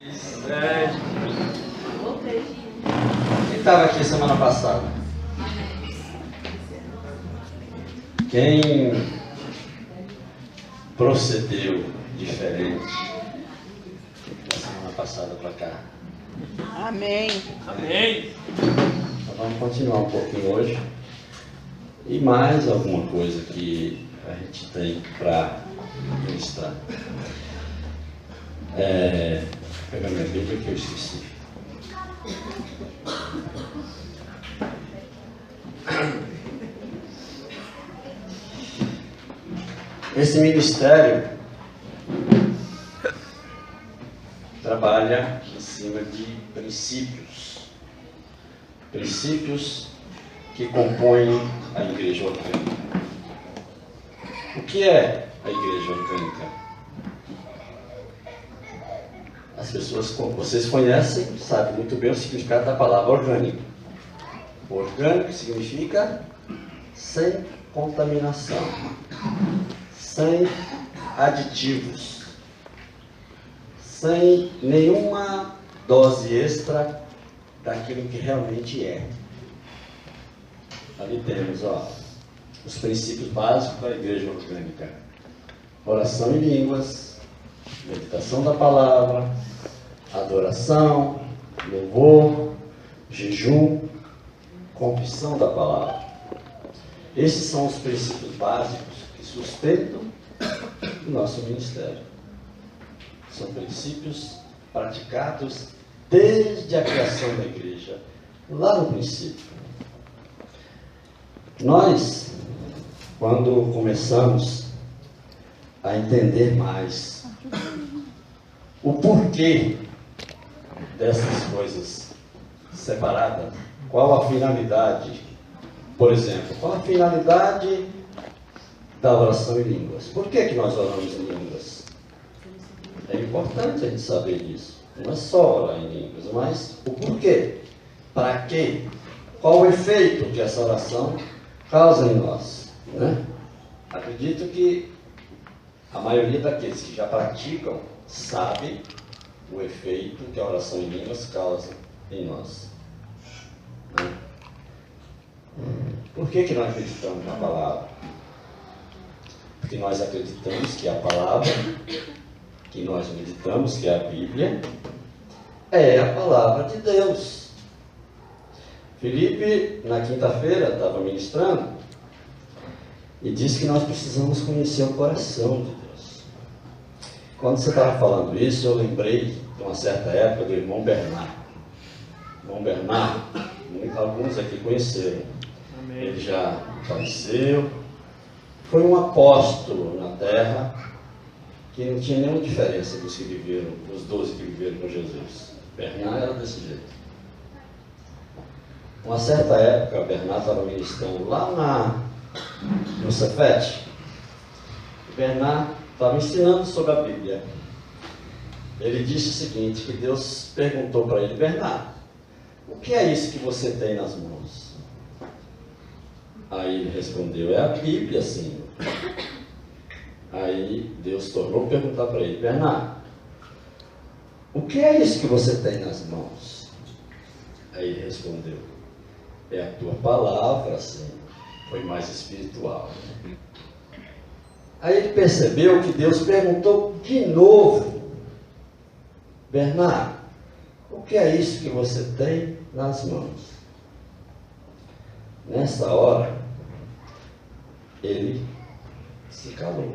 Quem estava aqui semana passada? Quem procedeu diferente da semana passada para cá? Amém. Amém. Então vamos continuar um pouquinho hoje. E mais alguma coisa que a gente tem para ministrar. Vou pegar minha Bíblia que eu esqueci. Esse ministério trabalha em cima de princípios que compõem a igreja orgânica. O que é a igreja orgânica? As pessoas, como vocês conhecem, sabem muito bem o significado da palavra orgânico. Orgânico significa sem contaminação, sem aditivos, sem nenhuma dose extra daquilo que realmente é. Ali temos, os princípios básicos da igreja orgânica: oração em línguas, meditação da palavra, adoração, louvor, jejum, confissão da palavra. Esses são os princípios básicos que sustentam o nosso ministério. São princípios praticados desde a criação da igreja, lá no princípio. Nós, quando começamos a entender mais o porquê dessas coisas separadas, qual a finalidade, por exemplo, qual a finalidade da oração em línguas? Por que nós oramos em línguas? É importante a gente saber disso. Não é só orar em línguas, mas o porquê. Para quê? Qual o efeito que essa oração causa em nós? Né? Acredito que a maioria daqueles que já praticam sabe o efeito que a oração em línguas causa em nós. Né? Por que nós acreditamos na palavra? Porque nós acreditamos que a palavra que nós meditamos, que é a Bíblia, é a palavra de Deus. Felipe, na quinta-feira, estava ministrando e disse que nós precisamos conhecer o coração de Deus. Quando você estava falando isso, eu lembrei de uma certa época do irmão Bernard. Irmão Bernard, alguns aqui conheceram. Amém. Ele já faleceu. Foi um apóstolo na terra que não tinha nenhuma diferença dos que viveram, dos 12 que viveram com Jesus. Bernard era desse jeito. Uma certa época, Bernard estava ministrando lá no Cefete. Bernard estava ensinando sobre a Bíblia. Ele disse o seguinte, que Deus perguntou para ele: Bernard, o que é isso que você tem nas mãos? Aí ele respondeu: é a Bíblia, Senhor. Aí Deus tornou a perguntar para ele: Bernard, o que é isso que você tem nas mãos? Aí ele respondeu: é a tua palavra, Senhor. Foi mais espiritual. Aí ele percebeu que Deus perguntou de novo: Bernard, o que é isso que você tem nas mãos? Nessa hora, ele se calou.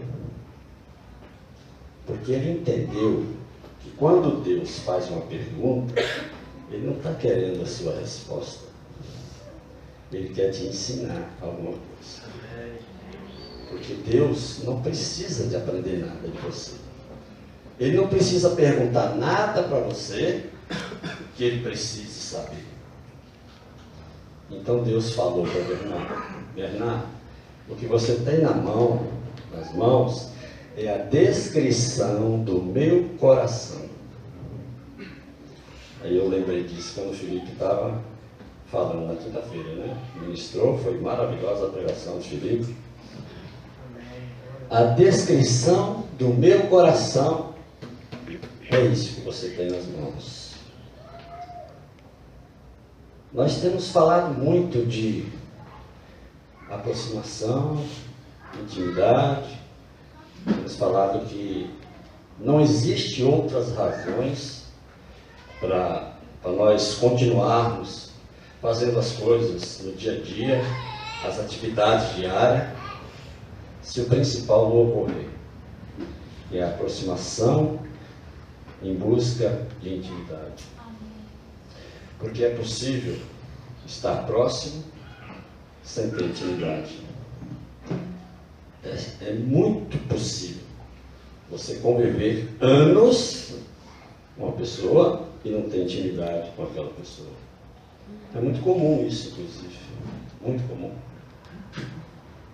Porque ele entendeu que quando Deus faz uma pergunta, Ele não está querendo a sua resposta. Ele quer te ensinar alguma coisa. Porque Deus não precisa de aprender nada de você. Ele não precisa perguntar nada para você que ele precise saber. Então Deus falou para Bernard: Bernard, o que você tem nas mãos, é a descrição do meu coração. Aí eu lembrei disso quando o Felipe estava falando na quinta-feira, né? Ministrou, foi maravilhosa a pregação de Felipe. A descrição do meu coração é isso que você tem nas mãos. Nós temos falado muito de aproximação, intimidade, temos falado que não existe outras razões para nós continuarmos fazendo as coisas no dia a dia, as atividades diárias, se o principal não ocorrer, que é a aproximação em busca de intimidade. Porque é possível estar próximo sem ter intimidade. É muito possível você conviver anos com uma pessoa e não ter intimidade com aquela pessoa. É muito comum isso, inclusive. Muito comum.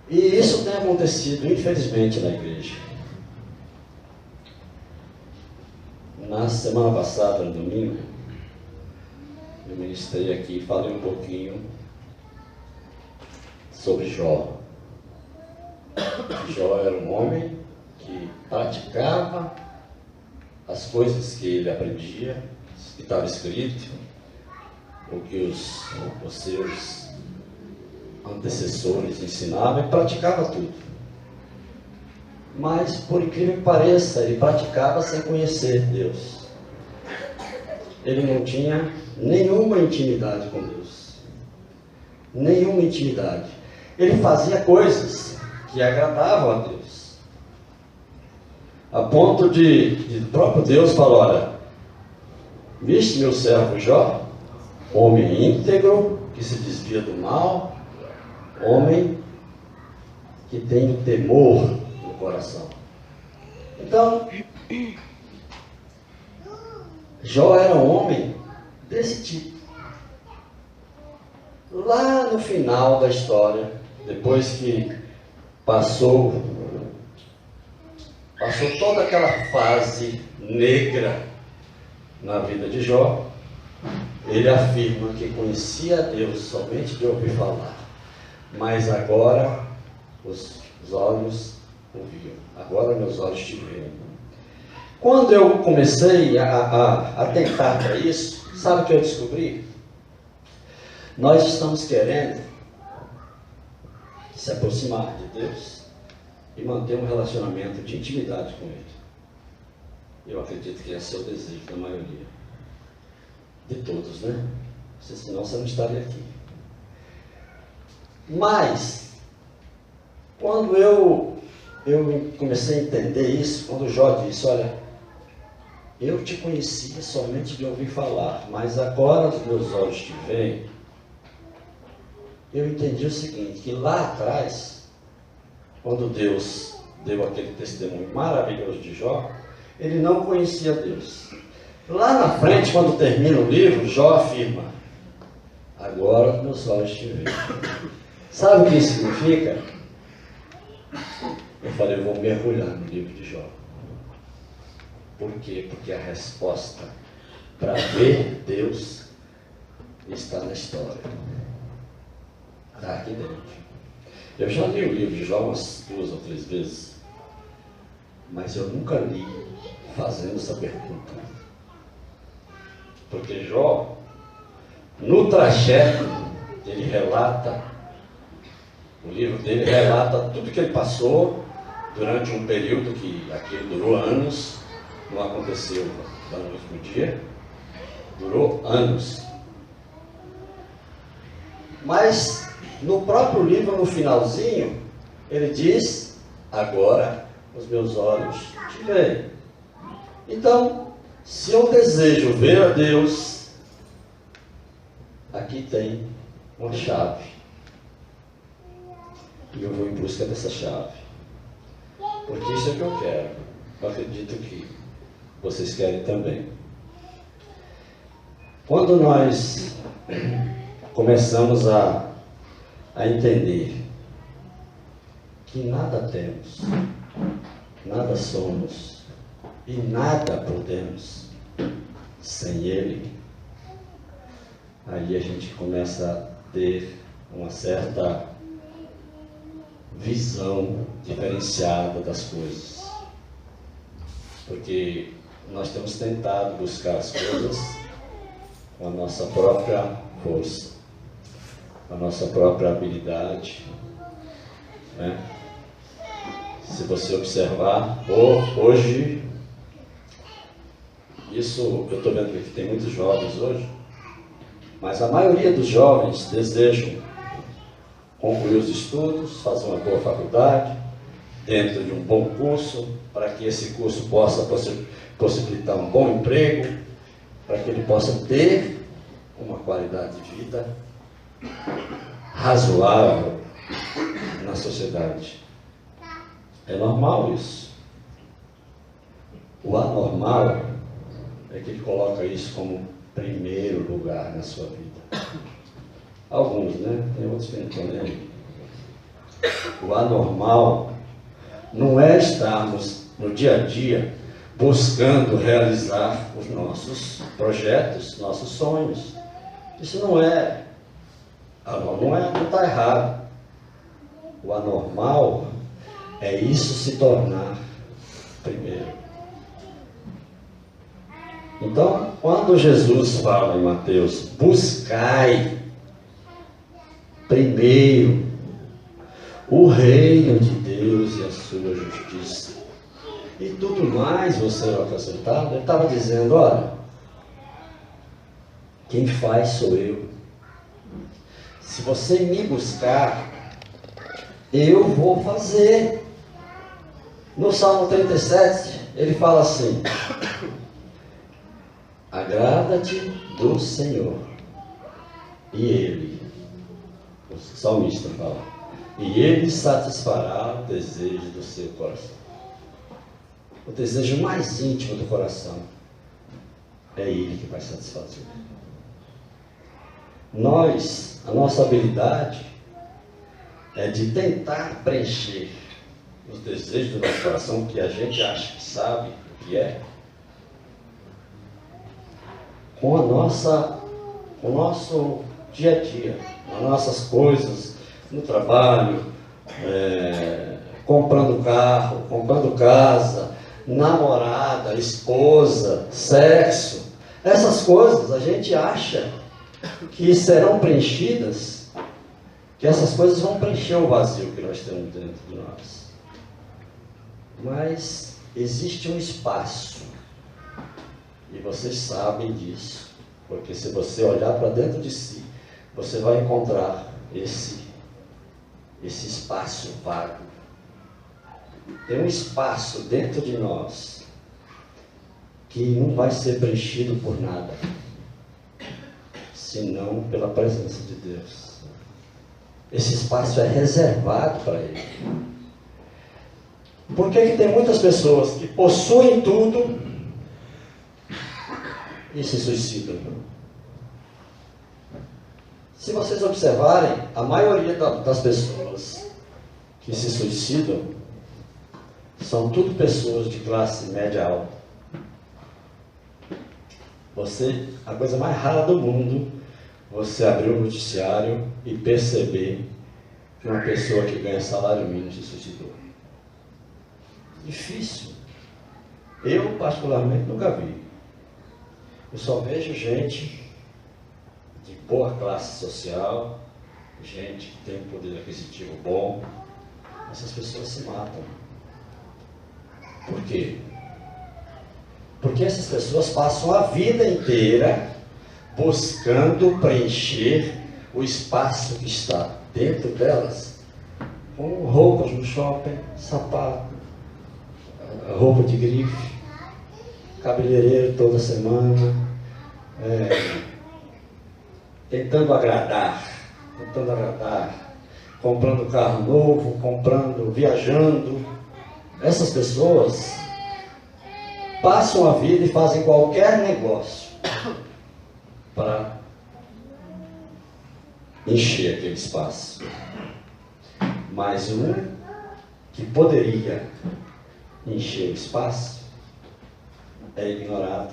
E isso tem acontecido, infelizmente, na igreja. Na semana passada, no domingo, eu ministrei aqui e falei um pouquinho sobre Jó. Jó era um homem que praticava as coisas que ele aprendia, que estava escrito, o que os seus antecessores ensinavam, e praticava tudo. Mas, por incrível que pareça, ele praticava sem conhecer Deus. Ele não tinha nenhuma intimidade com Deus. Nenhuma intimidade. Ele fazia coisas que agradavam a Deus. A ponto de o próprio Deus falar: olha, viste meu servo Jó, homem íntegro, que se desvia do mal, homem que tem o temor no coração. Então, Jó era um homem desse tipo. Lá no final da história, depois que passou toda aquela fase negra na vida de Jó, ele afirma que conhecia a Deus somente de ouvir falar, mas agora os olhos o viam, agora meus olhos te veem. Quando eu comecei a atentar para isso, sabe o que eu descobri? Nós estamos querendo se aproximar de Deus e manter um relacionamento de intimidade com Ele. Eu acredito que esse é o desejo da maioria. De todos, né? Senão você não estaria aqui. Mas, quando eu comecei a entender isso, quando Jó disse: olha, eu te conhecia somente de ouvir falar, mas agora os meus olhos te veem. Eu entendi o seguinte, que lá atrás, quando Deus deu aquele testemunho maravilhoso de Jó, ele não conhecia Deus. Lá na frente, quando termina o livro, Jó afirma: agora meus olhos te veem. Sabe o que isso significa? Eu falei, eu vou mergulhar no livro de Jó. Por quê? Porque a resposta para ver Deus está na história. Está aqui dentro. Eu já li o livro de Jó umas 2 ou 3 vezes, mas eu nunca li fazendo essa pergunta. Porque Jó, no trajeto, ele relata, o livro dele relata tudo que ele passou durante um período que aquilo durou anos, não aconteceu da noite para o dia, durou anos. Mas no próprio livro, no finalzinho, ele diz: agora os meus olhos te veem. Então, se eu desejo ver a Deus, aqui tem uma chave. E eu vou em busca dessa chave. Porque isso é o que eu quero. Eu acredito que vocês querem também. Quando nós começamos a entender que nada temos, nada somos e nada podemos sem Ele, aí a gente começa a ter uma certa visão diferenciada das coisas. Porque nós temos tentado buscar as coisas com a nossa própria força, com a nossa própria habilidade, né? Se você observar, hoje, isso eu estou vendo que tem muitos jovens hoje, mas a maioria dos jovens desejam concluir os estudos, fazer uma boa faculdade, dentro de um bom curso, para que esse curso possa possibilitar um bom emprego, para que ele possa ter uma qualidade de vida razoável na sociedade. É normal isso. O anormal é que ele coloca isso como primeiro lugar na sua vida. Alguns, né? Tem outros que não estão nem aí. O anormal não é estarmos no dia a dia buscando realizar os nossos projetos, nossos sonhos. Isso não está errado. O anormal é isso se tornar primeiro. Então, quando Jesus fala em Mateus, buscai primeiro o reino de Deus e a sua justiça, e tudo mais você vai acrescentar. Ele estava dizendo, olha, quem faz sou eu. Se você me buscar, eu vou fazer. No Salmo 37, ele fala assim: agrada-te do Senhor, e Ele, o salmista fala, e Ele satisfará o desejo do seu coração. O desejo mais íntimo do coração é Ele que vai satisfazer. A nossa habilidade é de tentar preencher os desejos do nosso coração, que a gente acha que sabe o que é, com o nosso dia a dia, as nossas coisas, no trabalho, comprando carro, comprando casa, namorada, esposa, sexo. Essas coisas a gente acha que serão preenchidas, que essas coisas vão preencher o vazio que nós temos dentro de nós. Mas existe um espaço, e vocês sabem disso, porque se você olhar para dentro de si, você vai encontrar esse espaço vago. Tem um espaço dentro de nós que não vai ser preenchido por nada, senão pela presença de Deus. Esse espaço é reservado para Ele. Por que tem muitas pessoas que possuem tudo e se suicidam? Se vocês observarem, a maioria das pessoas que se suicidam são tudo pessoas de classe média alta. A coisa mais rara do mundo, você abrir o noticiário e perceber que uma pessoa que ganha salário mínimo se suicidou. Difícil. Eu, particularmente, nunca vi. Eu só vejo gente de boa classe social, gente que tem um poder aquisitivo bom. Essas pessoas se matam. Por quê? Porque essas pessoas passam a vida inteira buscando preencher o espaço que está dentro delas com roupas no shopping, sapato, roupa de grife, cabeleireiro toda semana, tentando agradar, comprando carro novo, viajando. Essas pessoas passam a vida e fazem qualquer negócio para encher aquele espaço. Mas um que poderia encher o espaço é ignorado.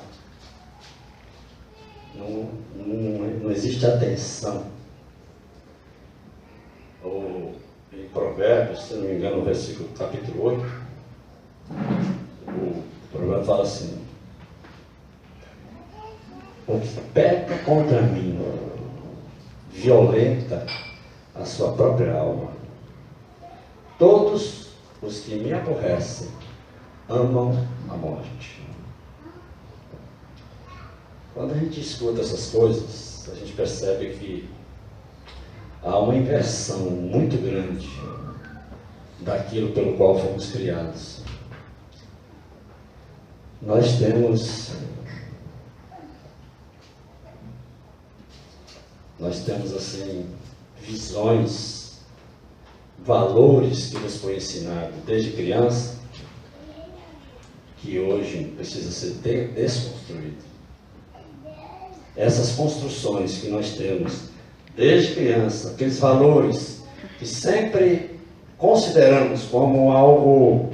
Não existe atenção. Em Provérbios, se não me engano, no capítulo 8, o provérbio fala assim: o que peca contra mim violenta a sua própria alma. Todos os que me aborrecem amam a morte. Quando a gente escuta essas coisas, a gente percebe que há uma inversão muito grande daquilo pelo qual fomos criados. Nós temos assim, visões, valores que nos foi ensinado desde criança, que hoje precisa ser desconstruído. Essas construções que nós temos desde criança, aqueles valores que sempre consideramos como algo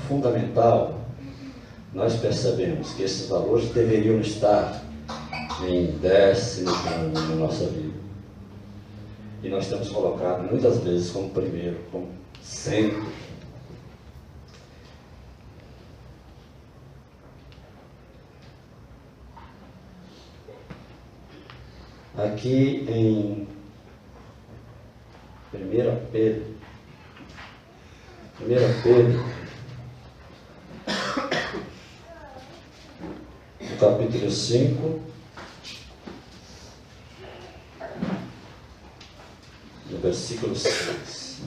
fundamental, nós percebemos que esses valores deveriam estar em 10º plano na nossa vida. E nós temos colocado muitas vezes como primeiro, como centro. Aqui em 1 Pedro, no capítulo 5, no versículo 6.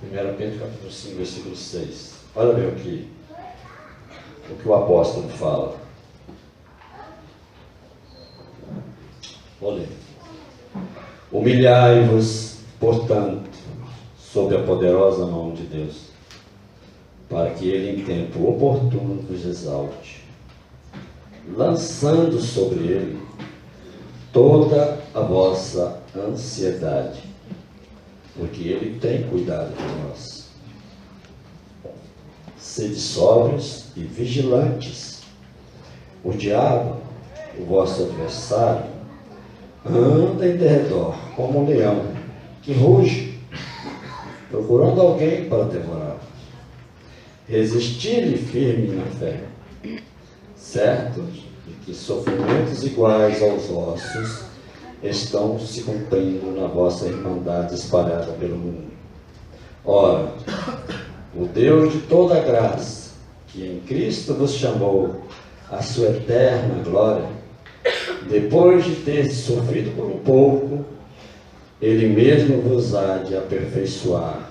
1 Pedro, capítulo 5, versículo 6. Olha bem o que o apóstolo fala. Vou ler. Humilhai-vos, portanto, sob a poderosa mão de Deus, para que ele em tempo oportuno vos exalte, lançando sobre ele toda a vossa ansiedade, porque ele tem cuidado de nós. Sede sóbrios e vigilantes. O diabo, o vosso adversário, anda em derredor como um leão que ruge, procurando alguém para devorar. Resistir-lhe firme na fé, certo de que sofrimentos iguais aos vossos estão se cumprindo na vossa irmandade espalhada pelo mundo. Ora, o Deus de toda a graça, que em Cristo vos chamou à sua eterna glória, depois de ter sofrido por um pouco, ele mesmo vos há de aperfeiçoar,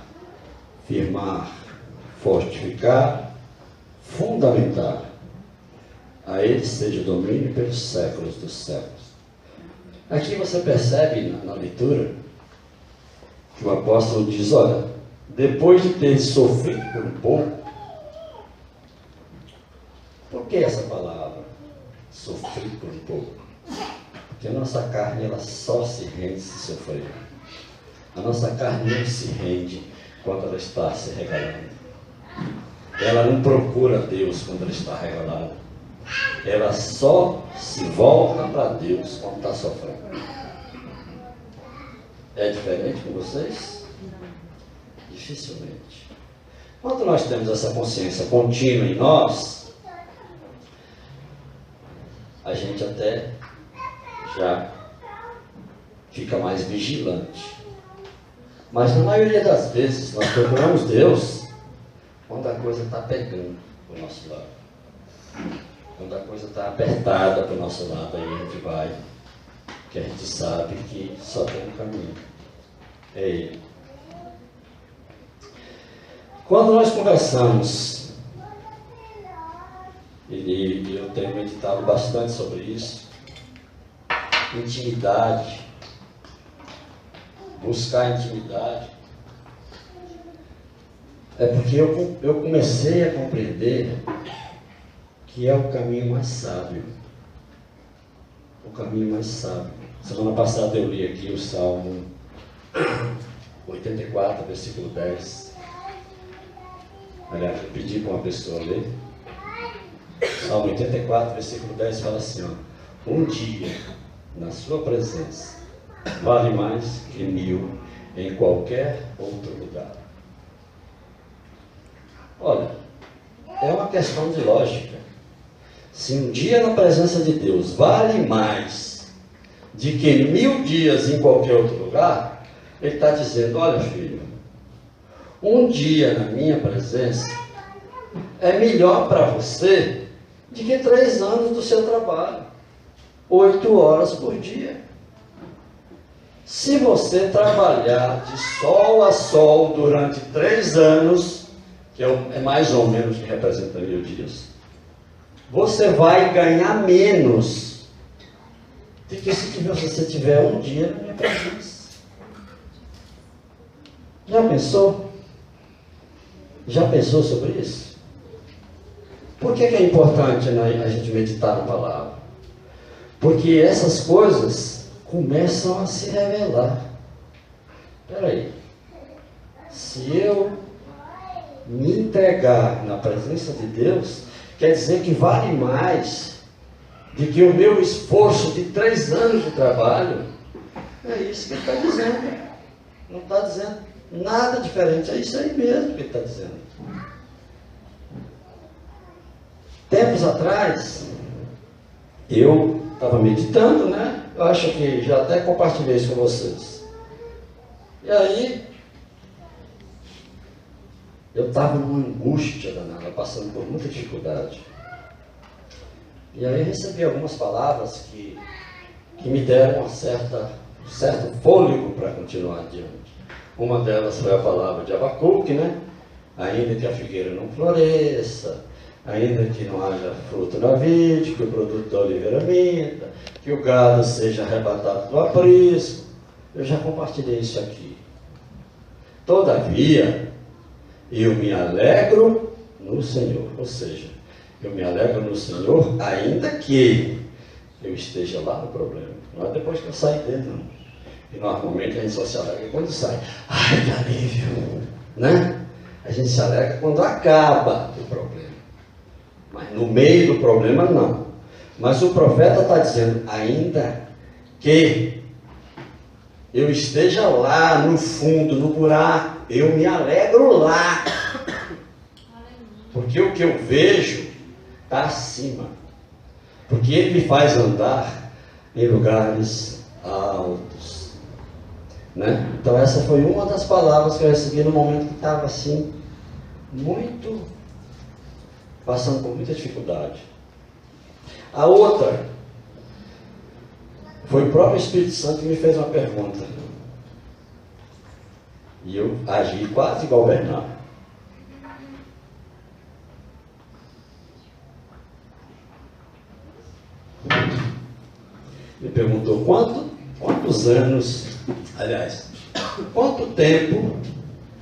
firmar, fortificar, fundamentar. A ele seja o domínio pelos séculos dos séculos. Aqui você percebe na leitura que o apóstolo diz, olha, depois de ter sofrido por um pouco, por que essa palavra? Sofrer por um pouco? Porque a nossa carne, ela só se rende se sofrer. A nossa carne não se rende quando ela está se regalando. Ela não procura Deus quando ela está regalada. Ela só se volta para Deus quando está sofrendo. É diferente com vocês? Dificilmente. Quando nós temos essa consciência contínua em nós, a gente até já fica mais vigilante. Mas na maioria das vezes nós procuramos Deus quando a coisa está pegando para o nosso lado. Quando a coisa está apertada para o nosso lado, aí a gente vai, porque a gente sabe que só tem um caminho. É Ele. Quando nós conversamos, e eu tenho meditado bastante sobre isso, intimidade, buscar intimidade, é porque eu comecei a compreender que é o caminho mais sábio. O caminho mais sábio. Semana passada eu li aqui o Salmo 84, versículo 10. Aliás, eu pedi para uma pessoa ler. Salmo 84, versículo 10 fala assim, ó, um dia na sua presença vale mais que 1000 em qualquer outro lugar. Olha, é uma questão de lógica. Se um dia na presença de Deus vale mais de que 1000 dias em qualquer outro lugar, ele está dizendo, olha filho, um dia na minha presença é melhor para você do que 3 anos do seu trabalho, 8 horas por dia. Se você trabalhar de sol a sol durante 3 anos, que é mais ou menos o que representa 1000 dias, você vai ganhar menos do que se você tiver um dia na minha presença. Já pensou? Já pensou sobre isso? Por que é importante, né, a gente meditar na palavra? Porque essas coisas começam a se revelar. Espera aí. Se eu me entregar na presença de Deus, quer dizer que vale mais do que o meu esforço de 3 anos de trabalho. É isso que ele está dizendo. Não está dizendo nada diferente. É isso aí mesmo que ele está dizendo. Tempos atrás, eu estava meditando, né? Eu acho que já até compartilhei isso com vocês. E aí, eu estava numa angústia danada, passando por muita dificuldade. E aí eu recebi algumas palavras que me deram um certo fôlego para continuar adiante. Uma delas foi a palavra de Abacuque, né? Ainda que a figueira não floresça, ainda que não haja fruto na vide, que o produto da oliveira minta, que o gado seja arrebatado do aprisco. Eu já compartilhei isso aqui. Todavia, eu me alegro no Senhor. Ou seja, eu me alegro no Senhor, ainda que eu esteja lá no problema. Não é depois que eu sair dele, não. E normalmente a gente só se alegra quando sai. Ai, que alívio! Né? A gente se alegra quando acaba o problema. Mas no meio do problema, não. Mas o profeta está dizendo, ainda que eu esteja lá no fundo, no buraco, eu me alegro lá. Porque o que eu vejo está acima. Porque ele me faz andar em lugares altos. Né? Então essa foi uma das palavras que eu recebi no momento que estava assim, passando por muita dificuldade. A outra foi o próprio Espírito Santo que me fez uma pergunta. E eu agi quase igual o Bernardo. Me perguntou quantos anos, aliás, quanto tempo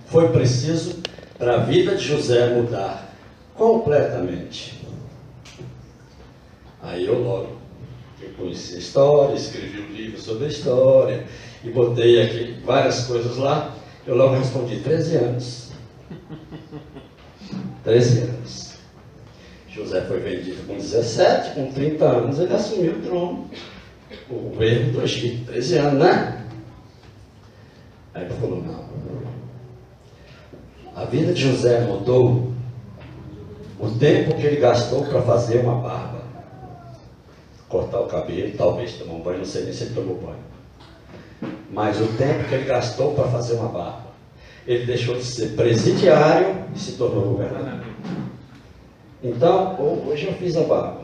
foi preciso para a vida de José mudar completamente. Aí eu logo, eu conheci a história, escrevi um livro sobre a história e botei aqui várias coisas lá, eu logo respondi 13 anos. 13 anos. José foi vendido com 17, com 30 anos ele assumiu o trono, o governo do Egito. 13 anos, né? Aí ele falou, não. A vida de José mudou o tempo que ele gastou para fazer uma barba. Cortar o cabelo, talvez tomar um banho, não sei nem se ele tomou banho. Mas o tempo que ele gastou para fazer uma barba. Ele deixou de ser presidiário e se tornou governador. Então, hoje eu fiz a barba.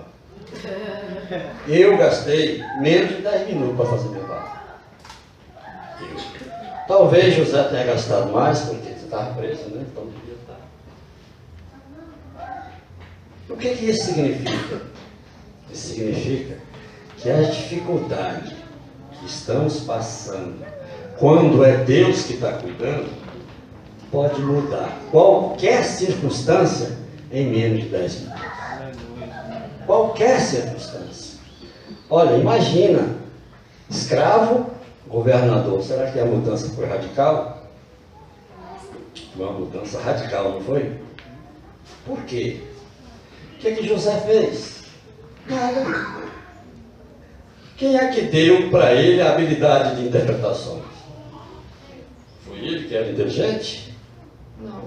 Eu gastei menos de 10 minutos para fazer minha barba. Talvez José tenha gastado mais, porque você estava preso, né? Então devia estar. O que isso significa? Isso significa que a dificuldade que estamos passando, quando é Deus que está cuidando, pode mudar qualquer circunstância em menos de 10 minutos. Qualquer circunstância. Olha, imagina, escravo, governador. Será que a mudança foi radical? Foi uma mudança radical, não foi? Por quê? O que José fez? Nada. Quem é que deu para ele a habilidade de interpretações? Foi ele que era inteligente? Não.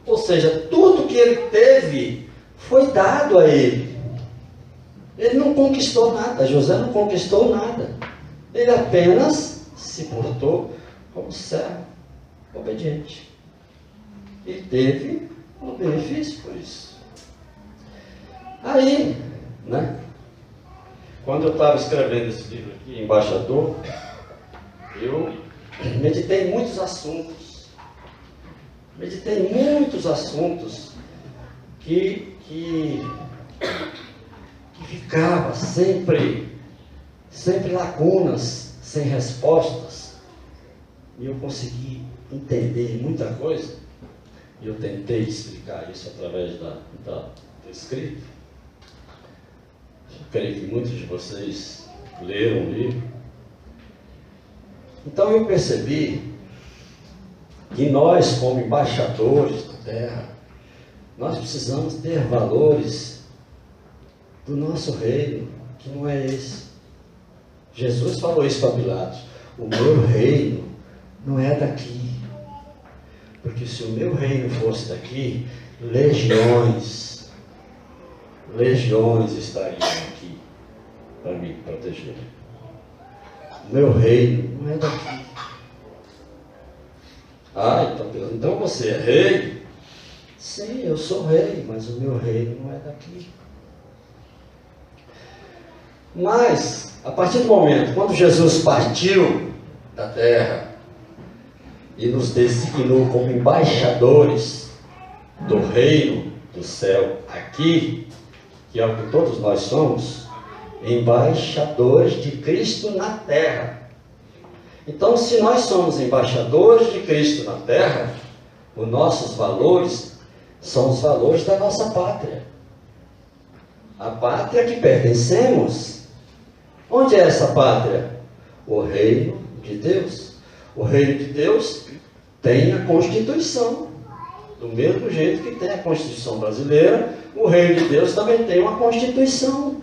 Ou seja, tudo que ele teve foi dado a ele. Ele não conquistou nada, José não conquistou nada. Ele apenas se portou como servo obediente. E teve um benefício por isso. Aí, né? Quando eu estava escrevendo esse livro aqui, Embaixador, eu meditei em muitos assuntos. Meditei em muitos assuntos que ficava sempre lacunas, sem respostas. E eu consegui entender muita coisa. E eu tentei explicar isso através do escrito. Eu creio que muitos de vocês leram o livro. Então eu percebi que nós, como embaixadores da terra, nós precisamos ter valores do nosso reino, que não é esse. Jesus falou isso para Pilatos: o meu reino não é daqui. Porque se o meu reino fosse daqui, legiões estariam aqui para me proteger. O meu reino não é daqui. Ah, então você é rei? Sim, eu sou rei, mas o meu reino não é daqui. Mas, a partir do momento, quando Jesus partiu da terra e nos designou como embaixadores do reino do céu aqui, que é o que todos nós somos, embaixadores de Cristo na terra. Então, se nós somos embaixadores de Cristo na terra, os nossos valores são os valores da nossa pátria. A pátria que pertencemos. Onde é essa pátria? O reino de Deus. O reino de Deus tem a Constituição. Do mesmo jeito que tem a Constituição brasileira, o reino de Deus também tem uma Constituição.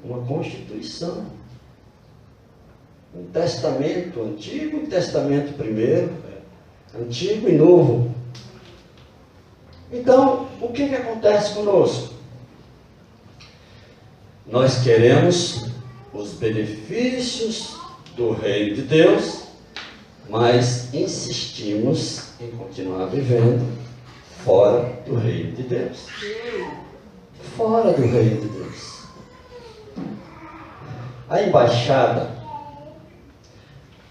Uma Constituição. Um testamento antigo e testamento primeiro. Antigo e novo. Então, o que acontece conosco? Nós queremos os benefícios do reino de Deus, mas insistimos em continuar vivendo fora do reino de Deus. Fora do reino de Deus. A embaixada,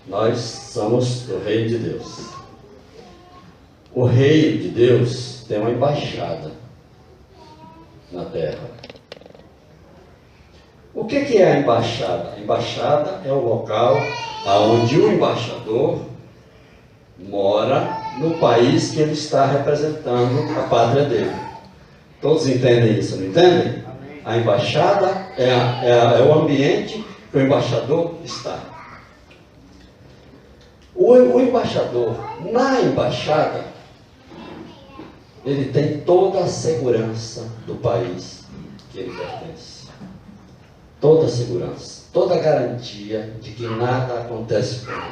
nós somos do reino de Deus. O reino de Deus tem uma embaixada na terra. O que é a embaixada? A embaixada é o local onde o embaixador mora no país que ele está representando a pátria dele. Todos entendem isso, não entendem? A embaixada é o ambiente que o embaixador está. O embaixador, na embaixada, ele tem toda a segurança do país que ele pertence. Toda a segurança, toda a garantia de que nada acontece com ele.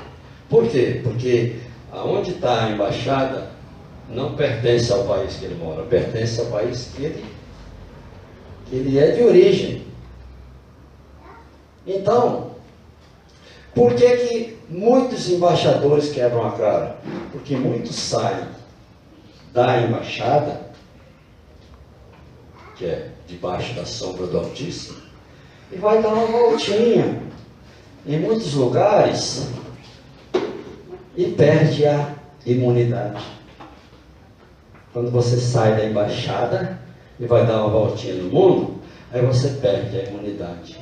Por quê? Porque aonde está a embaixada não pertence ao país que ele mora, pertence ao país que ele é de origem. Então, por que muitos embaixadores quebram a cara? Porque muitos saem da embaixada, que é debaixo da sombra do Altíssimo, e vai dar uma voltinha em muitos lugares e perde a imunidade. Quando você sai da embaixada e vai dar uma voltinha no mundo, aí você perde a imunidade.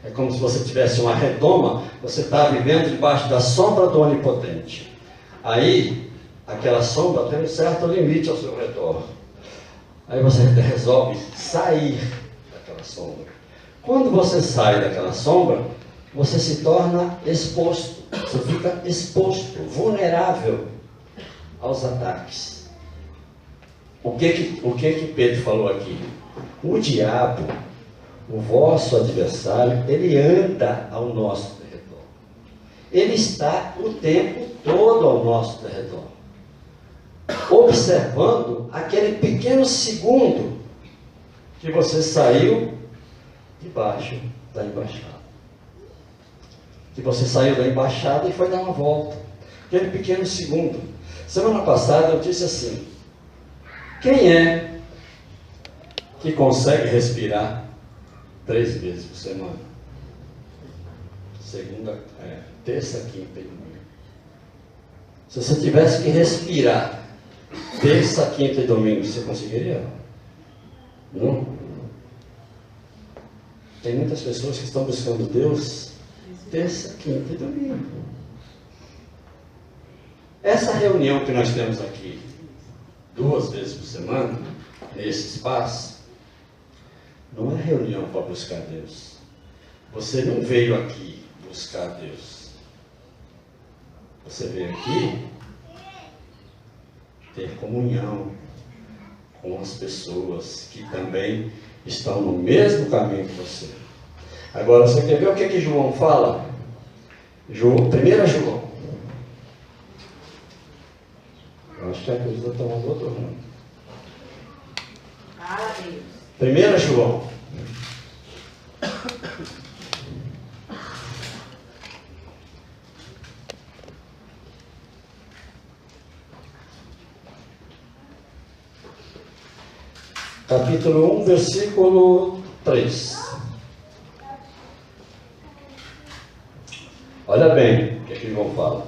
É como se você tivesse uma redoma, você está vivendo debaixo da sombra do Onipotente. Aí, aquela sombra tem um certo limite ao seu redor. Aí você resolve sair daquela sombra. Quando você sai daquela sombra, você se torna exposto. Você fica exposto, vulnerável aos ataques. O que Pedro falou aqui? O diabo, o vosso adversário, ele anda ao nosso redor. Ele está o tempo todo ao nosso redor, observando aquele pequeno segundo que você saiu debaixo da embaixada. Que você saiu da embaixada e foi dar uma volta. Aquele pequeno segundo. Semana passada eu disse assim: quem é que consegue respirar 3 vezes por semana? Segunda, terça, quinta e domingo. Se você tivesse que respirar terça, quinta e domingo, você conseguiria? Não? Tem muitas pessoas que estão buscando Deus terça, quinta e domingo. Essa reunião que nós temos aqui 2 vezes por semana, nesse espaço, não é reunião para buscar Deus. Você não veio aqui buscar Deus. Você veio aqui ter comunhão com as pessoas que também estão no mesmo caminho que você. Agora, você quer ver o que João fala? 1 João. Eu acho que a coisa está tomando outro rumo. 1 João. Capítulo 1, versículo 3. Olha bem o que João fala.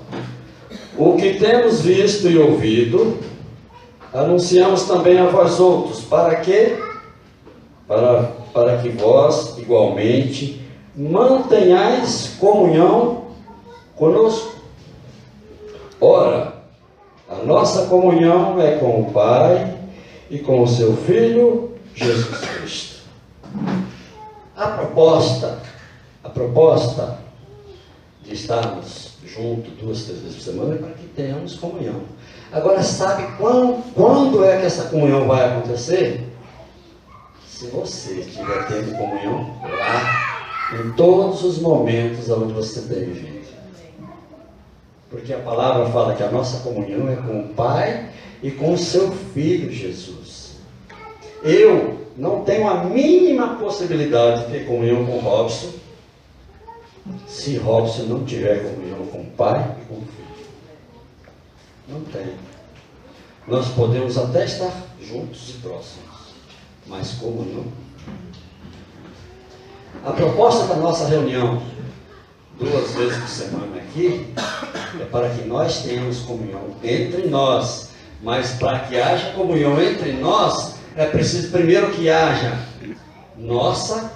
O que temos visto e ouvido, anunciamos também a vós outros. Para quê? Para que vós, igualmente, mantenhais comunhão conosco. Ora, a nossa comunhão é com o Pai e com o seu Filho, Jesus Cristo. A proposta de estarmos juntos 2, 3 vezes por semana é para que tenhamos comunhão. Agora, sabe quando é que essa comunhão vai acontecer? Se você estiver tendo comunhão lá, em todos os momentos onde você tem vivido. Porque a palavra fala que a nossa comunhão é com o Pai e com o seu Filho Jesus. Eu não tenho a mínima possibilidade de ter comunhão com Robson, se Robson não tiver comunhão com o Pai e com o Filho. Não tem. Nós podemos até estar juntos e próximos, mas comunhão. A proposta da nossa reunião 2 vezes por semana aqui é para que nós tenhamos comunhão entre nós. Mas para que haja comunhão entre nós, é preciso primeiro que haja nossa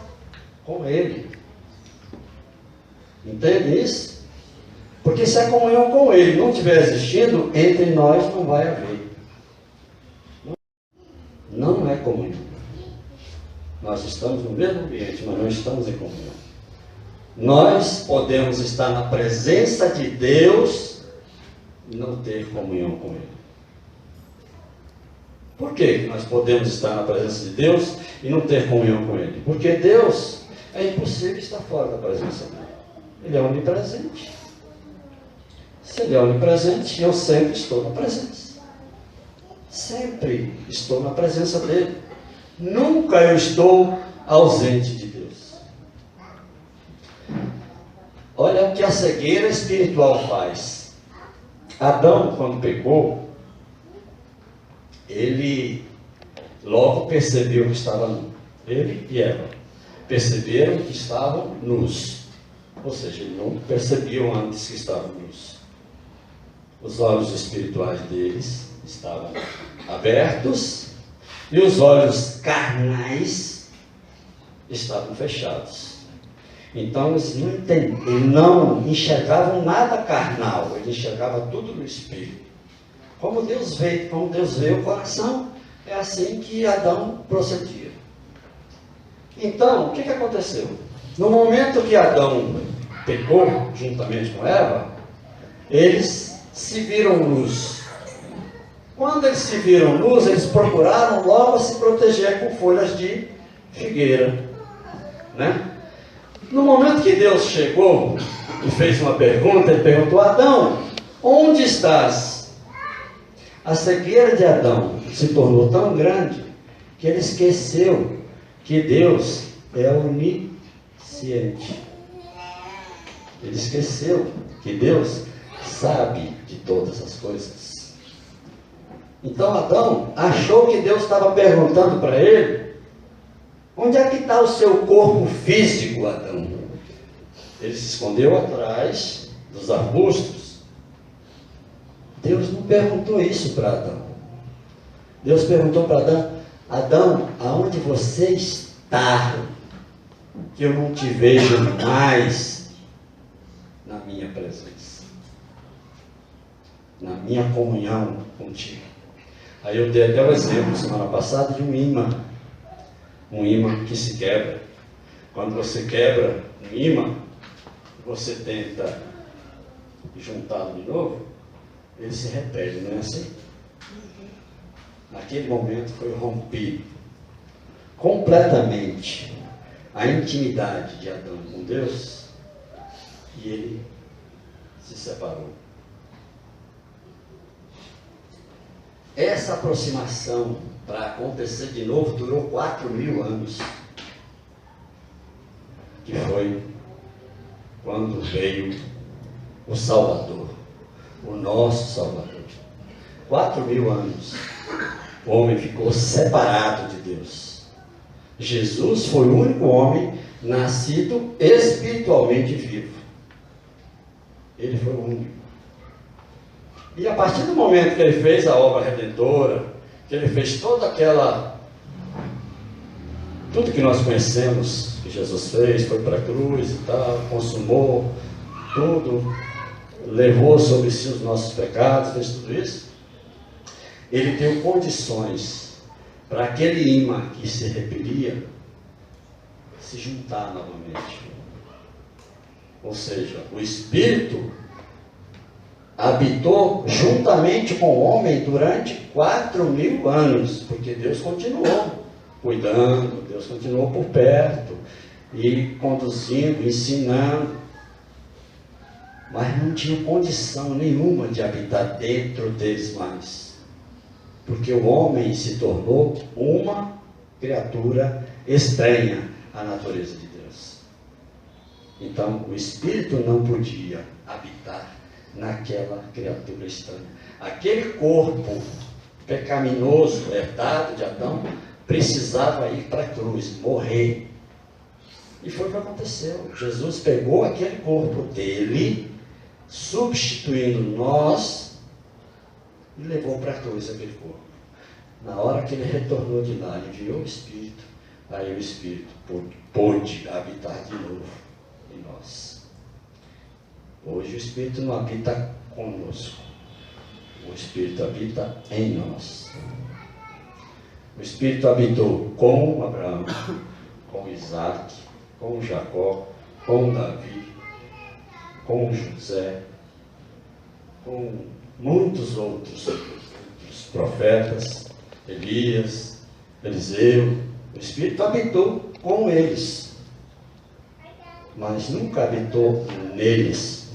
com Ele. Entende isso? Porque se a comunhão com Ele não estiver existindo, entre nós não vai haver. Não é comunhão. Nós estamos no mesmo ambiente, mas não estamos em comunhão. Nós podemos estar na presença de Deus e não ter comunhão com Ele. Por que nós podemos estar na presença de Deus e não ter comunhão com Ele? Porque Deus é impossível estar fora da presença dele. Ele é onipresente. Se Ele é onipresente, eu sempre estou na presença. Sempre estou na presença dele. Nunca eu estou ausente de Deus. Olha o que a cegueira espiritual faz. Adão, quando pecou, ele logo percebeu que estava nu. Ele e Eva perceberam que estavam nus. Ou seja, eles não percebiam antes que estavam nus. Os olhos espirituais deles estavam abertos e os olhos carnais estavam fechados. Então eles não enxergavam nada carnal, eles enxergavam tudo no espírito. Como Deus vê o coração, é assim que Adão procedia. Então, o que aconteceu? No momento que Adão pecou, juntamente com Eva, eles se viram nus. Quando eles se viram nus, eles procuraram logo se proteger com folhas de figueira, né? No momento que Deus chegou e fez uma pergunta, ele perguntou: Adão, onde estás? A cegueira de Adão se tornou tão grande que ele esqueceu que Deus é onisciente. Ele esqueceu que Deus sabe de todas as coisas. Então Adão achou que Deus estava perguntando para ele: onde é que está o seu corpo físico, Adão? Ele se escondeu atrás dos arbustos. Deus não perguntou isso para Adão. Deus perguntou para Adão: Adão, aonde você está? Que eu não te vejo mais na minha presença, na minha comunhão contigo. Aí eu dei até o exemplo semana passada de um imã que se quebra. Quando você quebra um imã, você tenta juntá-lo de novo, ele se repele, não é assim? Naquele momento foi rompido completamente a intimidade de Adão com Deus, e ele se separou. Essa aproximação, para acontecer de novo, durou 4.000 anos, que foi quando veio o Salvador, o nosso Salvador. 4.000 anos, o homem ficou separado de Deus. Jesus foi o único homem nascido espiritualmente vivo. Ele foi o único. E a partir do momento que ele fez a obra redentora, que ele fez tudo que nós conhecemos que Jesus fez, foi para a cruz e tal, consumou tudo, levou sobre si os nossos pecados, fez tudo isso, ele deu condições para aquele imã que se repelia se juntar novamente. Ou seja, o Espírito habitou juntamente com o homem durante 4.000 anos, porque Deus continuou cuidando, Deus continuou por perto, e conduzindo, ensinando, mas não tinha condição nenhuma de habitar dentro deles mais, porque o homem se tornou uma criatura estranha à natureza de Deus. Então o Espírito não podia habitar naquela criatura estranha. Aquele corpo pecaminoso herdado de Adão precisava ir para a cruz, morrer. E foi o que aconteceu. Jesus pegou aquele corpo dele, substituindo nós, e levou para a cruz aquele corpo. Na hora que ele retornou de lá, ele enviou o Espírito, aí o Espírito pôde habitar de novo em nós. Hoje o Espírito não habita conosco, o Espírito habita em nós. O Espírito habitou com Abraão, com Isaac, com Jacó, com Davi, com José, com muitos outros profetas, Elias, Eliseu. O Espírito habitou com eles, mas nunca habitou neles.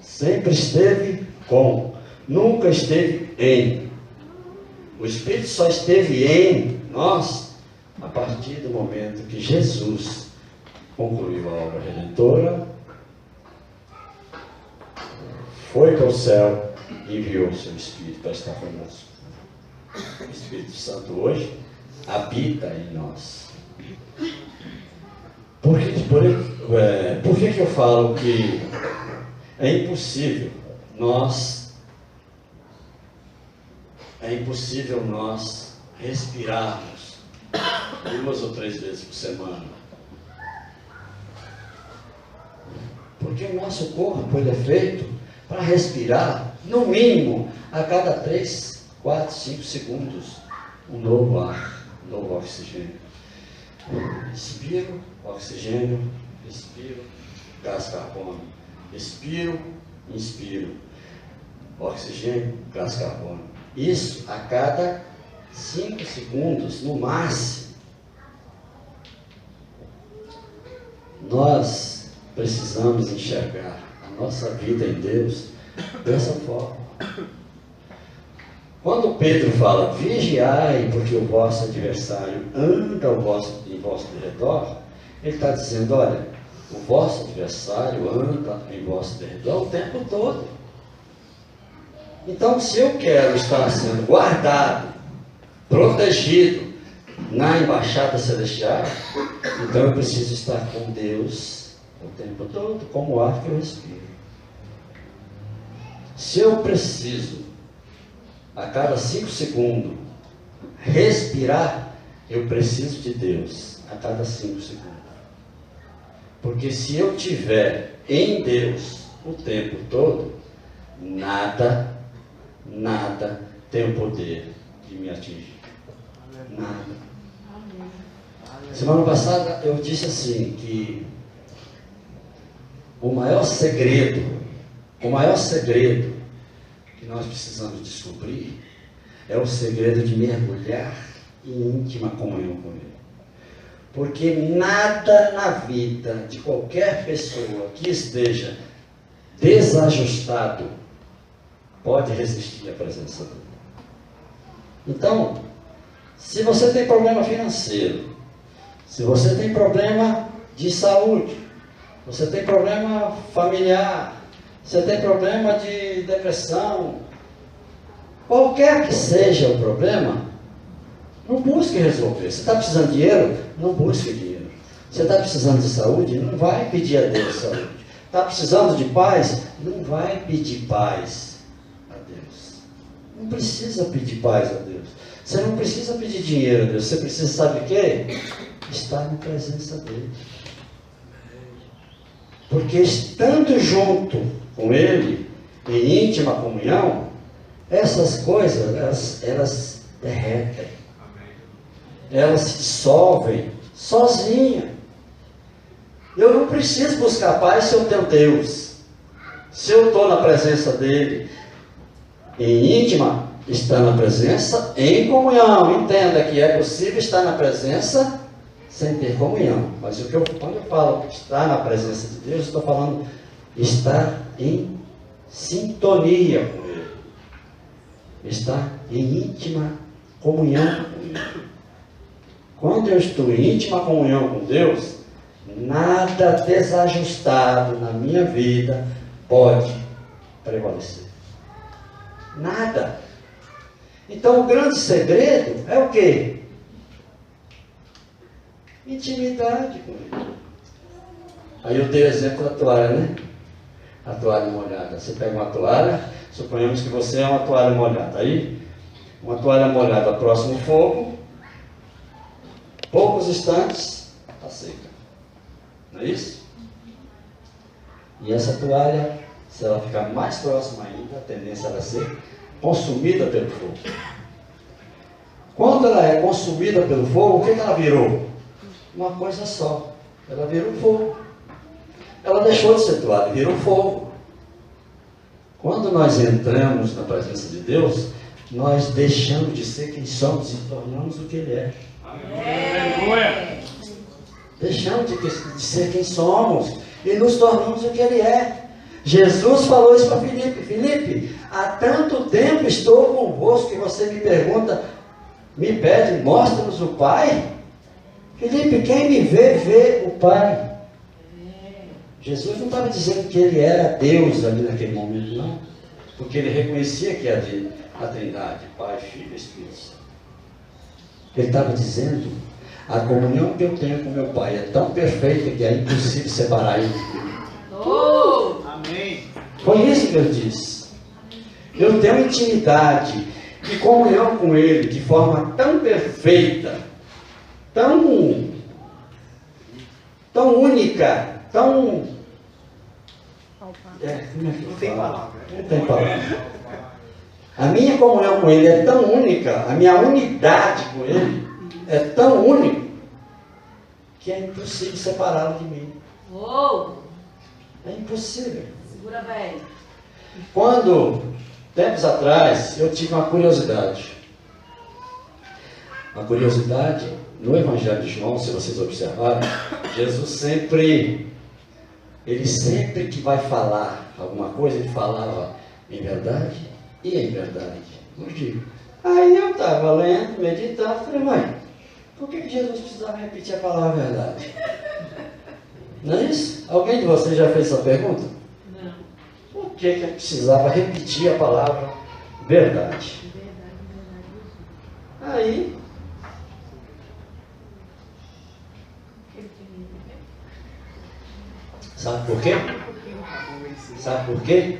Sempre esteve com, nunca esteve em. O Espírito só esteve em nós a partir do momento que Jesus concluiu a obra redentora, foi para o céu e enviou o seu Espírito para estar conosco. O Espírito Santo hoje habita em nós. Por que eu falo que é impossível nós respirarmos 2 ou 3 vezes por semana? Porque o nosso corpo ele é feito para respirar, no mínimo, a cada 3, 4, 5 segundos, um novo ar, um novo oxigênio. Respiro, oxigênio, respiro, gás carbono. Respiro, inspiro, oxigênio, gás carbono. Isso a cada 5 segundos, no máximo. Nós precisamos enxergar a nossa vida em Deus dessa forma. Quando Pedro fala, vigiai, porque o vosso adversário anda em vosso derredor, ele está dizendo, olha, o vosso adversário anda em vosso derredor o tempo todo. Então, se eu quero estar sendo guardado, protegido na embaixada celestial, então eu preciso estar com Deus o tempo todo, como o ar que eu respiro. Se eu preciso, a cada 5 segundos, respirar, eu preciso de Deus a cada 5 segundos. Porque se eu tiver em Deus o tempo todo, nada tem o poder de me atingir. Nada. Semana passada eu disse assim, que o maior segredo que nós precisamos descobrir é o segredo de mergulhar em íntima comunhão com Ele. Porque nada na vida de qualquer pessoa que esteja desajustado pode resistir à presença dele. Então, se você tem problema financeiro, se você tem problema de saúde, você tem problema familiar, você tem problema de depressão, qualquer que seja o problema, não busque resolver. Você está precisando de dinheiro? Não busque dinheiro. Você está precisando de saúde? Não vai pedir a Deus saúde. Está precisando de paz? Não vai pedir paz a Deus. Não precisa pedir paz a Deus. Você não precisa pedir dinheiro a Deus. Você precisa, sabe o quê? Estar na presença dele. Porque estando junto com Ele, em íntima comunhão, essas coisas, elas derretem. Elas se dissolvem sozinhas. Eu não preciso buscar paz se eu tenho Deus. Se eu estou na presença dEle, em íntima, está na presença, em comunhão. Entenda que é possível estar na presença sem ter comunhão. Mas quando eu falo estar na presença de Deus, estou falando estar em sintonia com Ele. Estar em íntima comunhão com Ele. Quando eu estou em íntima comunhão com Deus, nada desajustado na minha vida pode prevalecer. Nada. Então o grande segredo é o quê? Intimidade com Ele. Aí eu dei o exemplo da toalha, né? A toalha molhada. Você pega uma toalha, suponhamos que você é uma toalha molhada. Aí, uma toalha molhada próximo ao fogo, poucos instantes, está seca. Não é isso? E essa toalha, se ela ficar mais próxima ainda, a tendência é ela ser consumida pelo fogo. Quando ela é consumida pelo fogo, o que ela virou? Uma coisa só. Ela virou fogo. Ela deixou de ser toalha, virou fogo. Quando nós entramos na presença de Deus, nós deixamos de ser quem somos e tornamos o que Ele é. Amém. Deixamos de ser quem somos e nos tornamos o que Ele é. Jesus falou isso para Filipe. Filipe, há tanto tempo estou convosco que você me pergunta, me pede, mostra-nos o Pai. Filipe, quem me vê, vê o Pai. Jesus não estava dizendo que Ele era Deus ali naquele momento, não. Porque Ele reconhecia que era a Trindade, Pai, Filho e Espírito Santo. Ele estava dizendo, a comunhão que eu tenho com meu Pai é tão perfeita que é impossível separar Ele de mim. Amém. Foi isso que ele disse. Eu tenho intimidade e comunhão com Ele de forma tão perfeita, tão única, tão... não tem palavra. Não tem palavra. A minha comunhão com Ele é tão única, a minha unidade com Ele é tão única, que é impossível separá-lo de mim. É impossível. Segura bem. Quando, tempos atrás, eu tive uma curiosidade. Uma curiosidade, no Evangelho de João, se vocês observarem, Jesus sempre que vai falar alguma coisa, ele falava em verdade e em verdade. Os digo. Aí eu estava lendo, meditando, falei, mãe, por que Jesus precisava repetir a palavra verdade? Não é isso? Alguém de vocês já fez essa pergunta? Não. Por que ele precisava repetir a palavra verdade? Aí, sabe por quê? Sabe por quê?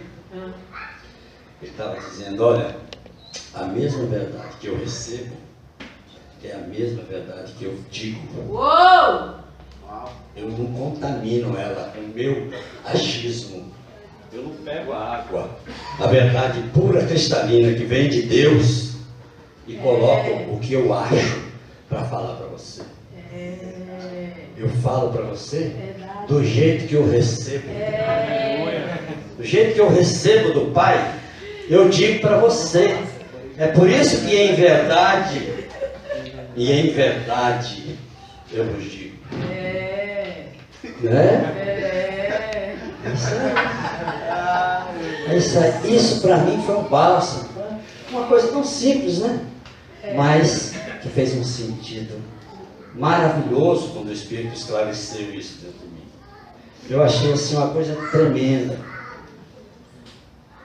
Ele estava dizendo, olha, a mesma verdade que eu recebo é a mesma verdade que eu digo. Uou! Eu não contamino ela com o meu achismo. Eu não pego a água, a verdade pura cristalina que vem de Deus e coloco o que eu acho para falar para você. Eu falo para você do jeito que eu recebo. Do jeito que eu recebo do Pai, eu digo para você. É por isso que em verdade eu vos digo. Né? Isso para mim foi um bálsamo. Uma coisa tão simples, né? Mas que fez um sentido maravilhoso quando o Espírito esclareceu isso dentro de mim. Eu achei assim uma coisa tremenda.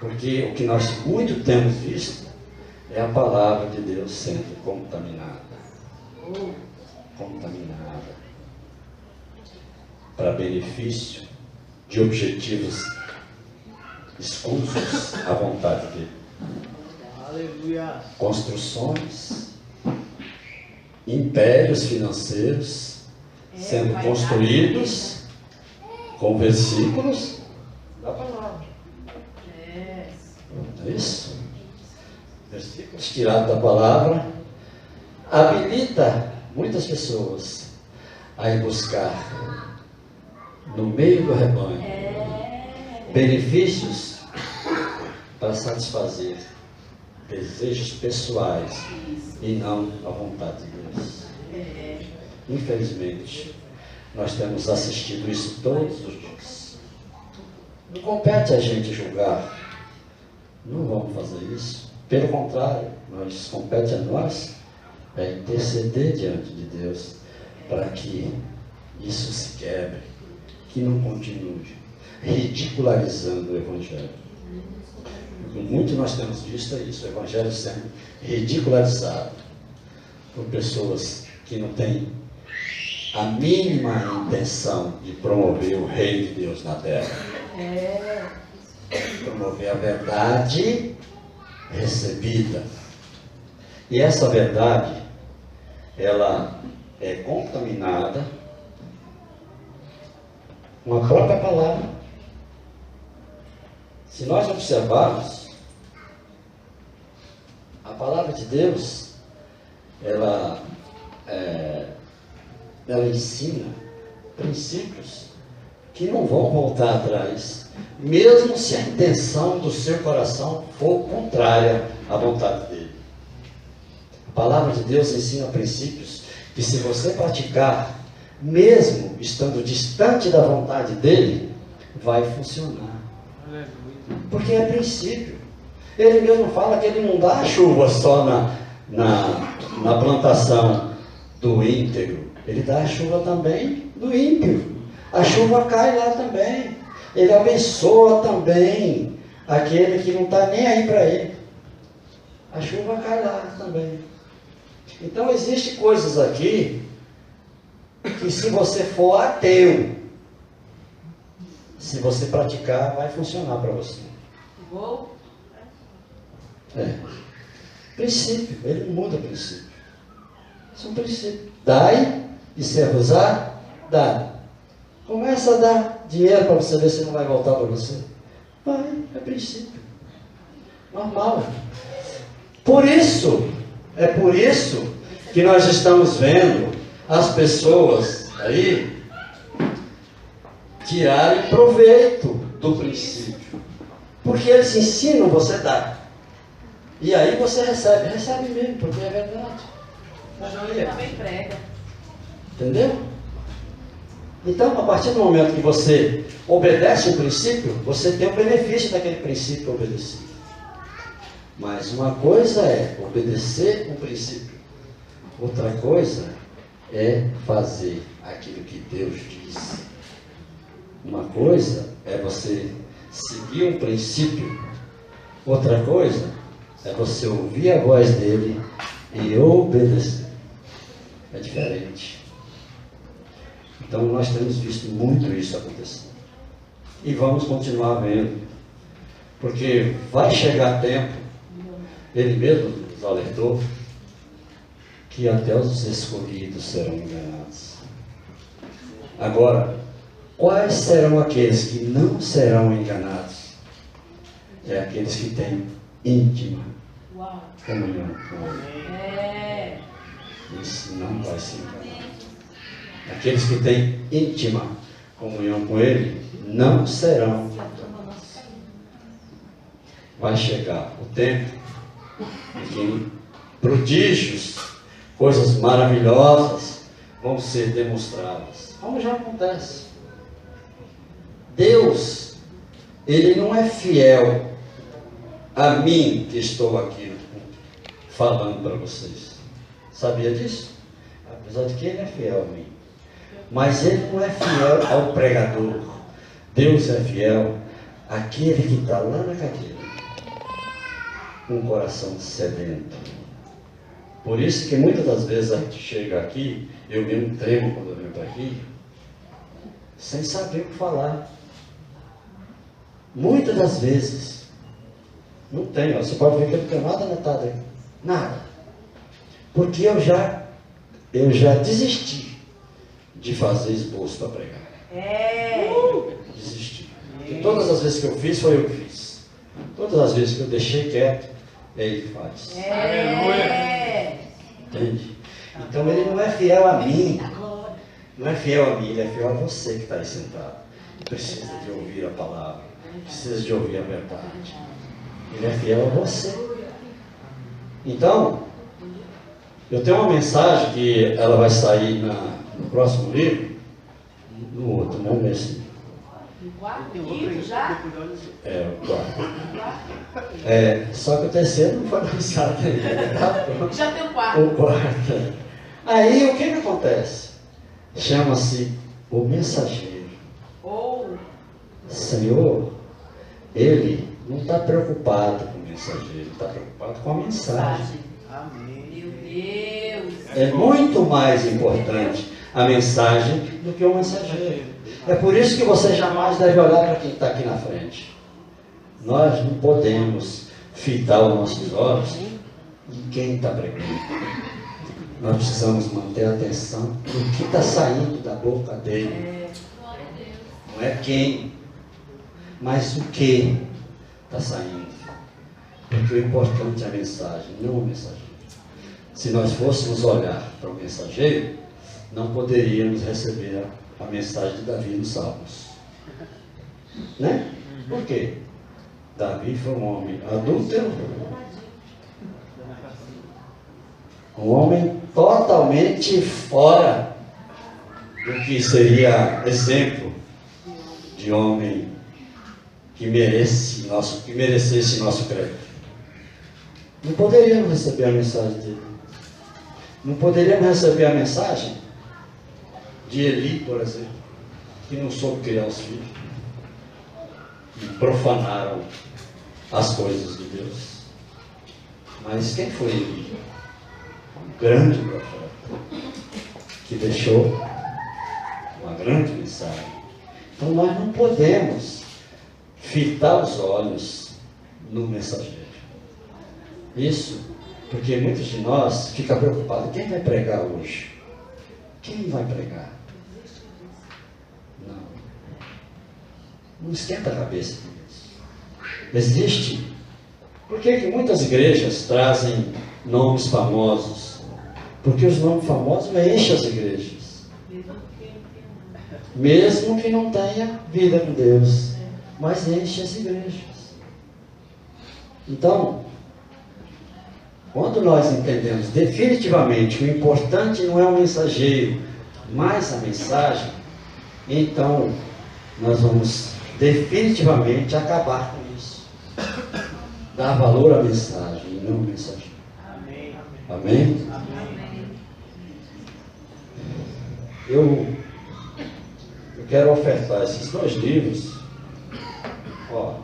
Porque o que nós muito temos visto é a palavra de Deus sendo contaminada. Contaminada. Para benefício de objetivos escusos à vontade dele. Aleluia. Construções, impérios financeiros sendo construídos com versículos da palavra. Não é isso? Versículos tirados da palavra habilita muitas pessoas a ir buscar no meio do rebanho benefícios para satisfazer desejos pessoais e não a vontade de Deus. Infelizmente, nós temos assistido isso todos os dias. Não compete a gente julgar. Não vamos fazer isso. Pelo contrário, nós compete a nós interceder diante de Deus para que isso se quebre, que não continue ridicularizando o Evangelho. Muito nós temos visto isso, o Evangelho sendo ridicularizado por pessoas que não têm a mínima intenção de promover o reino de Deus na terra. Promover a verdade recebida. E essa verdade, ela é contaminada com a própria palavra. Se nós observarmos, a palavra de Deus, ela ensina princípios que não vão voltar atrás, mesmo se a intenção do seu coração for contrária à vontade dele. A palavra de Deus ensina princípios que, se você praticar, mesmo estando distante da vontade dele, vai funcionar. Porque é princípio. Ele mesmo fala que ele não dá a chuva só na plantação do íntegro. Ele dá a chuva também do ímpio. A chuva cai lá também. Ele abençoa também aquele que não está nem aí para ele. A chuva cai lá também. Então existem coisas aqui que, se você for ateu, se você praticar, vai funcionar para você. Princípio, ele não muda princípio. Isso é um princípio. Dai e ser-vos-á dado. Começa a dar dinheiro para você ver se não vai voltar para você. Vai, é princípio. Normal. É por isso que nós estamos vendo as pessoas aí tirarem proveito do princípio. Porque eles ensinam você a dar. E aí você recebe mesmo, porque é verdade. Também prega. Entendeu? Então, a partir do momento que você obedece o princípio, você tem o benefício daquele princípio obedecido. Mas uma coisa é obedecer um princípio, outra coisa é fazer aquilo que Deus diz. Uma coisa é você seguir um princípio, outra coisa é você ouvir a voz dele e obedecer. É diferente. Então nós temos visto muito isso acontecer. E vamos continuar vendo. Porque vai chegar tempo, ele mesmo nos alertou, que até os escolhidos serão enganados. Agora, quais serão aqueles que não serão enganados? É aqueles que têm íntima comunhão com ele. Isso não vai se enganar. Aqueles que têm íntima comunhão com ele não serão enganados. Vai chegar o tempo em que prodígios, coisas maravilhosas vão ser demonstradas, como já acontece. Deus, ele não é fiel a mim que estou aqui falando para vocês. Sabia disso? Apesar de que ele é fiel a mim. Mas ele não é fiel ao pregador. Deus é fiel àquele que está lá na cadeira, com um coração sedento. Por isso que muitas das vezes a gente chega aqui, eu mesmo tremo quando eu venho para aqui, sem saber o que falar. Muitas das vezes, não tenho, você pode ver que eu não tenho nada anotado aqui, nada. Porque eu já desisti de fazer esboço para pregar. Desisti. Porque todas as vezes que eu fiz, foi eu que fiz. Todas as vezes que eu deixei quieto, ele que faz. Entende? Então ele não é fiel a mim. Não é fiel a mim, ele é fiel a você que está aí sentado. Precisa de ouvir a palavra. Precisa de ouvir a verdade. Ele é fiel a você. Então, eu tenho uma mensagem que ela vai sair no próximo livro. No outro, não nesse. O quarto livro já? É, o quarto. Só que o terceiro não foi lançado ainda. Já tem o quarto. O quarto. Aí o que acontece? Chama-se o mensageiro. Senhor, ele não está preocupado com o mensageiro, ele está preocupado com a mensagem. Meu Deus. É muito mais importante a mensagem do que o mensageiro. É por isso que você jamais deve olhar para quem está aqui na frente. Nós não podemos fitar os nossos olhos em quem está pregando. Nós precisamos manter a atenção no que está saindo da boca dele. Não é quem, mas o que está saindo. Porque o importante é a mensagem, não o mensageiro. Se nós fôssemos olhar para o mensageiro, não poderíamos receber a mensagem de Davi nos Salmos. Né? Por quê? Davi foi um homem adúltero, um homem totalmente fora do que seria exemplo de homem que merecesse nosso crédito. Não poderíamos receber a mensagem dele. Não poderíamos receber a mensagem de Eli, por exemplo, que não soube criar os filhos e profanaram as coisas de Deus. Mas quem foi Eli? Um grande profeta que deixou uma grande mensagem. Então nós não podemos fitar os olhos no mensageiro. Isso porque muitos de nós ficam preocupados. Quem vai pregar hoje? Quem vai pregar? Não esquenta a cabeça com isso. Existe. Por que muitas igrejas trazem nomes famosos? Porque os nomes famosos enchem as igrejas. Mesmo que não tenha vida com Deus. Mas enche as igrejas. Então, quando nós entendemos definitivamente que o importante não é o mensageiro, mas a mensagem, então nós vamos definitivamente acabar com isso. dar valor à mensagem e não ao mensageiro. Amém. Amém? Eu quero ofertar esses 2 livros. Ó,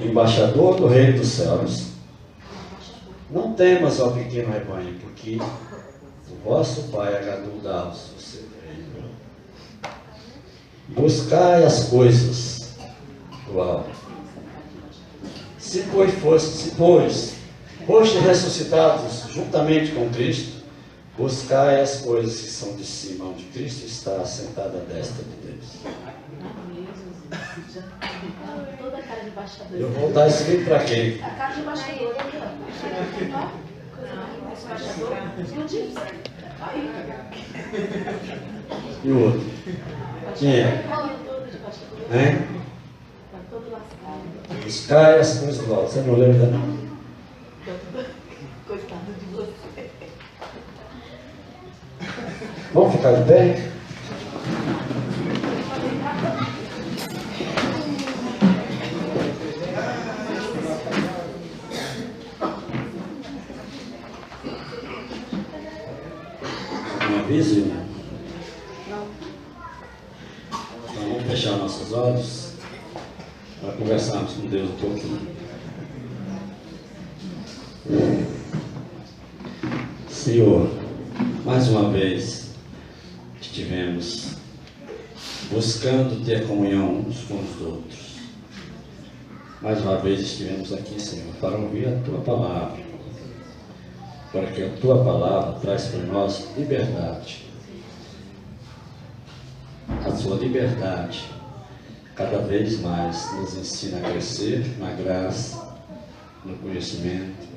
Embaixador do Reino dos Céus. Não temas, ó pequeno rebanho, porque o vosso Pai agradou dar-vos o seu reino. Buscai as coisas do alto. Se pois foste ressuscitados juntamente com Cristo, buscai as coisas que são de cima, onde Cristo está assentado à destra de Deus. Toda a cara de embaixador. Eu vou dar esse livro para quem? A cara de embaixador. Embaixador. Não disse. Aí. E o outro? Quem é? Todo de embaixador. Hein? Tá todo lascado. Buscai as coisas do alto. Você não lembra ainda não? Coitado de você. Vamos ficar de pé? Um aviso, irmão? Não. Então vamos fechar nossos olhos para conversarmos com Deus um pouquinho. Senhor, mais uma vez estivemos buscando ter comunhão uns com os outros. Mais uma vez estivemos aqui, Senhor, para ouvir a Tua palavra, para que a Tua palavra traz para nós liberdade. A Sua liberdade cada vez mais nos ensina a crescer na graça, no conhecimento.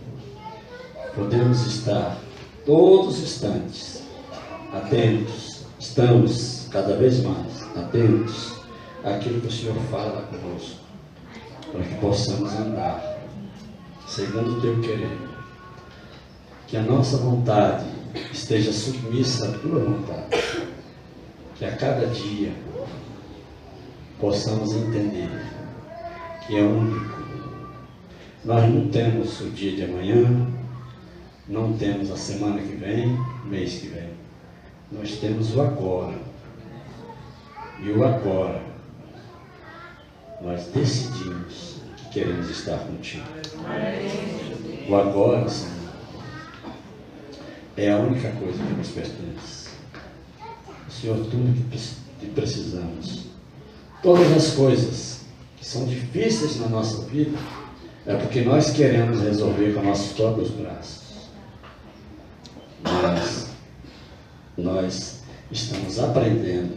Podemos estar todos os instantes atentos, estamos cada vez mais atentos àquilo que o Senhor fala conosco, para que possamos andar segundo o Teu querer. Que a nossa vontade esteja submissa à Tua vontade. Que a cada dia possamos entender que é único. Nós não temos o dia de amanhã, não temos a semana que vem, mês que vem. Nós temos o agora. E o agora, nós decidimos que queremos estar contigo. O agora, Senhor, é a única coisa que nos pertence. Senhor, tudo que precisamos, todas as coisas que são difíceis na nossa vida, é porque nós queremos resolver com nossos próprios braços. Mas nós estamos aprendendo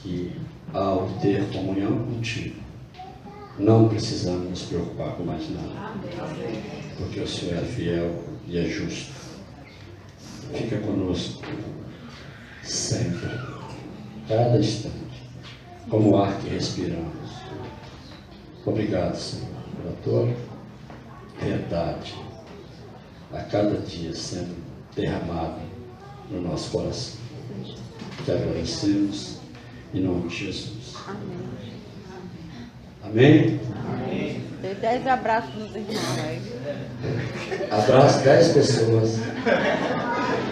que ao ter comunhão contigo, não precisamos nos preocupar com mais nada. Porque o Senhor é fiel e é justo. Fica conosco sempre, cada instante, como o ar que respiramos. Obrigado, Senhor, pela tua verdade, a cada dia sendo derramada no nosso coração. Te agradecemos em nome de Jesus. Amém? Amém. Dê 10 abraços nos irmãos aí. Abraço 10 pessoas.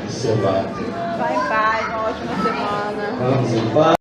Seu lado. Vai em paz, uma ótima semana. Vamos em paz.